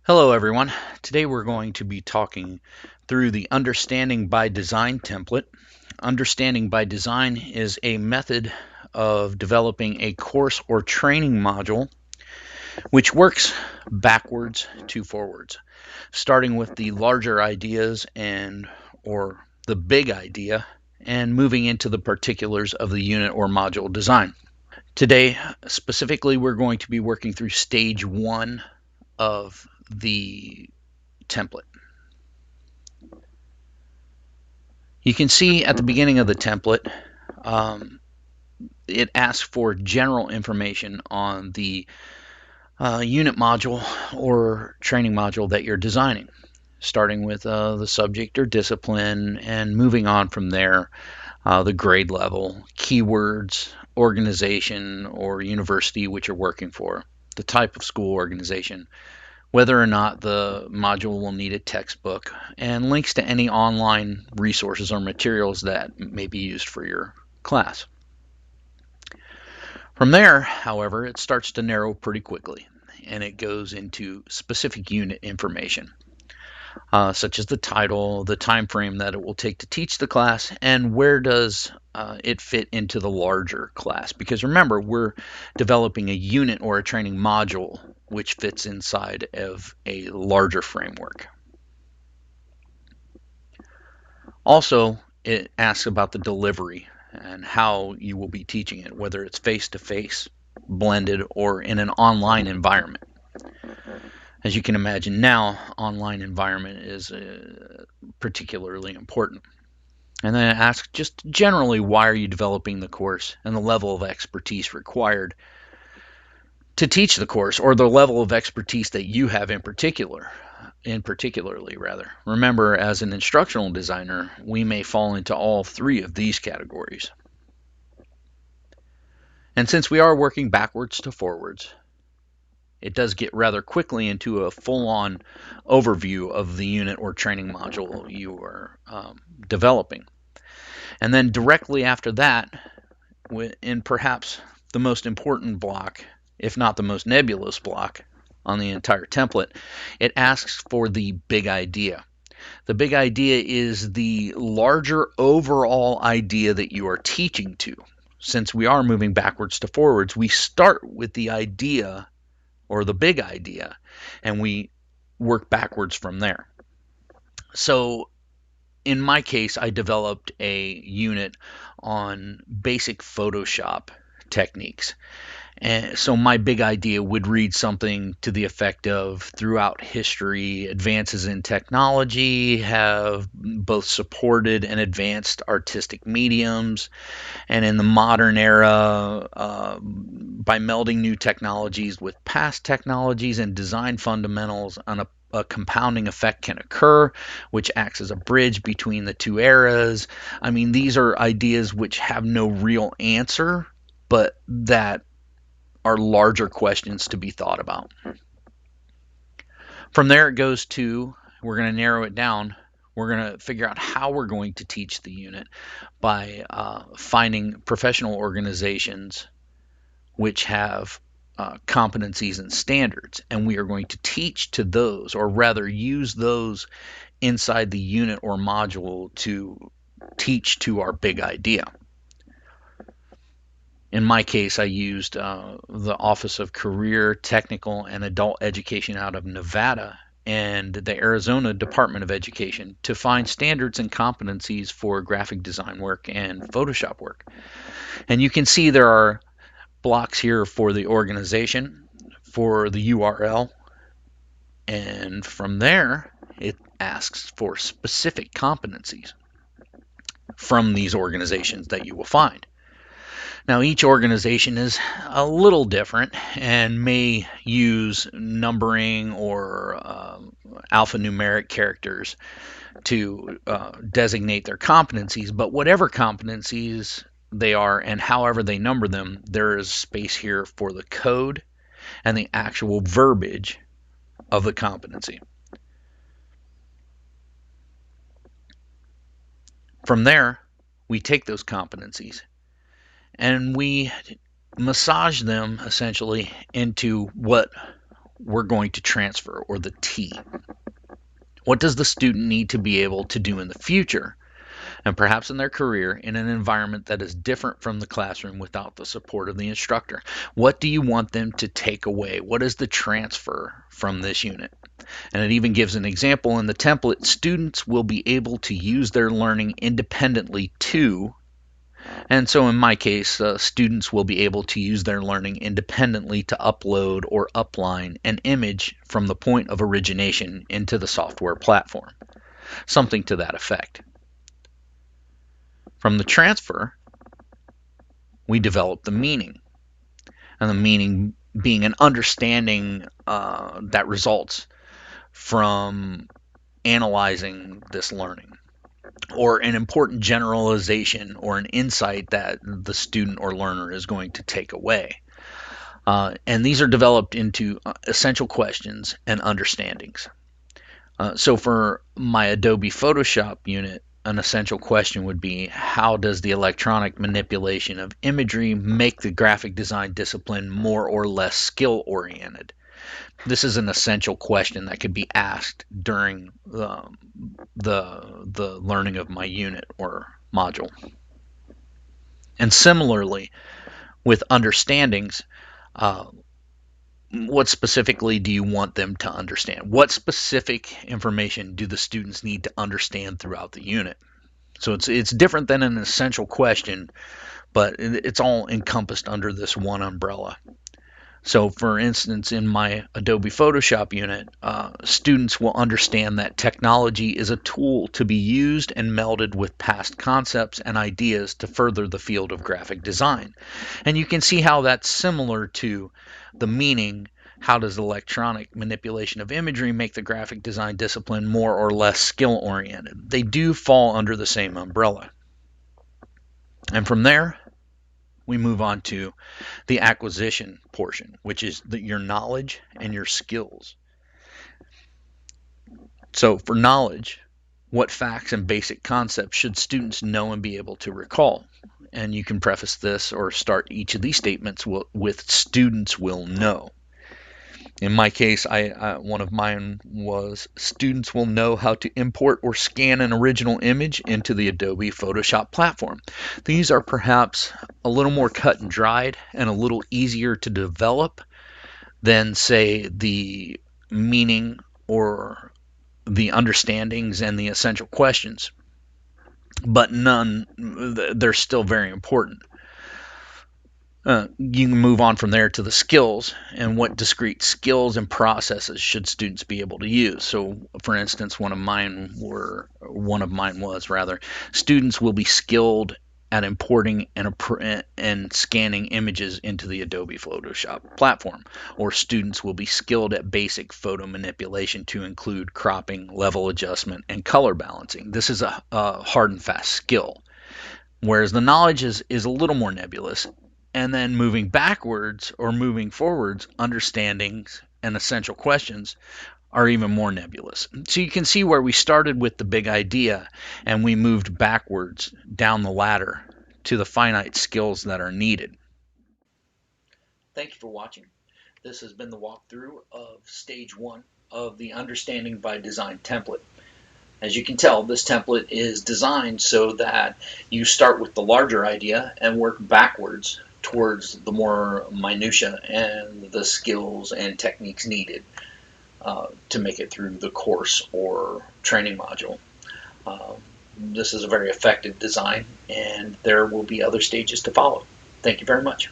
Hello everyone. Today we're going to be talking through the Understanding by Design template. Understanding by Design is a method of developing a course or training module which works backwards to forwards, starting with the larger ideas or the big idea and moving into the particulars of the unit or module design. Today, specifically, we're going to be working through stage one of the template. You can see at the beginning of the template, it asks for general information on the unit module or training module that you're designing, starting with the subject or discipline and moving on from there, the grade level, keywords, organization or university which you're working for, the type of school organization, whether or not the module will need a textbook, and links to any online resources or materials that may be used for your class. From there, however, it starts to narrow pretty quickly, and it goes into specific unit information, such as the title, the time frame that it will take to teach the class, and where does it fit into the larger class. Because remember, we're developing a unit or a training module which fits inside of a larger framework. Also, it asks about the delivery and how you will be teaching it, whether it's face-to-face, blended, or in an online environment. As you can imagine now, online environment is particularly important. And then it asks just generally, why are you developing the course and the level of expertise required to teach the course, or the level of expertise that you have in particularly. Remember, as an instructional designer, we may fall into all three of these categories. And since we are working backwards to forwards, it does get rather quickly into a full-on overview of the unit or training module you are developing. And then directly after that, in perhaps the most important block, if not the most nebulous block on the entire template, it asks for the big idea. The big idea is the larger overall idea that you are teaching to. Since we are moving backwards to forwards, we start with the idea or the big idea, and we work backwards from there. So in my case, I developed a unit on basic Photoshop techniques. And so my big idea would read something to the effect of, throughout history, advances in technology have both supported and advanced artistic mediums, and in the modern era, by melding new technologies with past technologies and design fundamentals, a compounding effect can occur, which acts as a bridge between the two eras. I mean, these are ideas which have no real answer, but that are larger questions to be thought about. From there, it goes to, we're going to narrow it down. We're going to figure out how we're going to teach the unit by finding professional organizations which have competencies and standards, and we are going to teach to those, or rather use those inside the unit or module to teach to our big idea. In my case, I used the Office of Career, Technical, and Adult Education out of Nevada and the Arizona Department of Education to find standards and competencies for graphic design work and Photoshop work. And you can see there are blocks here for the organization, for the URL, and from there it asks for specific competencies from these organizations that you will find. Now, each organization is a little different and may use numbering or alphanumeric characters to designate their competencies, but whatever competencies they are and however they number them, there is space here for the code and the actual verbiage of the competency. From there, we take those competencies and we massage them essentially into what we're going to transfer, or the T. What does the student need to be able to do in the future, and perhaps in their career, in an environment that is different from the classroom without the support of the instructor? What do you want them to take away? What is the transfer from this unit? And it even gives an example in the template. Students will be able to use their learning independently to, and so in my case, students will be able to use their learning independently to upload or upline an image from the point of origination into the software platform. Something to that effect. From the transfer, we develop the meaning, and the meaning being an understanding that results from analyzing this learning, or an important generalization or an insight that the student or learner is going to take away. And these are developed into essential questions and understandings. So for my Adobe Photoshop unit, an essential question would be, how does the electronic manipulation of imagery make the graphic design discipline more or less skill oriented? This is an essential question that could be asked during the learning of my unit or module. And similarly, with understandings, what specifically do you want them to understand? What specific information do the students need to understand throughout the unit? So it's different than an essential question, but it's all encompassed under this one umbrella. So for instance, in my Adobe Photoshop unit, students will understand that technology is a tool to be used and melded with past concepts and ideas to further the field of graphic design. And you can see how that's similar to the meaning, how does electronic manipulation of imagery make the graphic design discipline more or less skill oriented? They do fall under the same umbrella. And from there, we move on to the acquisition portion, which is your knowledge and your skills. So for knowledge, what facts and basic concepts should students know and be able to recall? And you can preface this or start each of these statements with students will know. In my case, one of mine was, students will know how to import or scan an original image into the Adobe Photoshop platform. These are perhaps a little more cut and dried and a little easier to develop than, say, the meaning or the understandings and the essential questions. But they're still very important. You can move on from there to the skills, and what discrete skills and processes should students be able to use. So for instance, one of mine was students will be skilled at importing and scanning images into the Adobe Photoshop platform, or students will be skilled at basic photo manipulation to include cropping, level adjustment, and color balancing. This is a hard and fast skill, whereas the knowledge is a little more nebulous. And then moving backwards or moving forwards, understandings and essential questions are even more nebulous. So you can see where we started with the big idea and we moved backwards down the ladder to the finite skills that are needed. Thank you for watching. This has been the walkthrough of stage 1 of the Understanding by Design template. As you can tell, this template is designed so that you start with the larger idea and work backwards towards the more minutia and the skills and techniques needed to make it through the course or training module. This is a very effective design, and there will be other stages to follow. Thank you very much.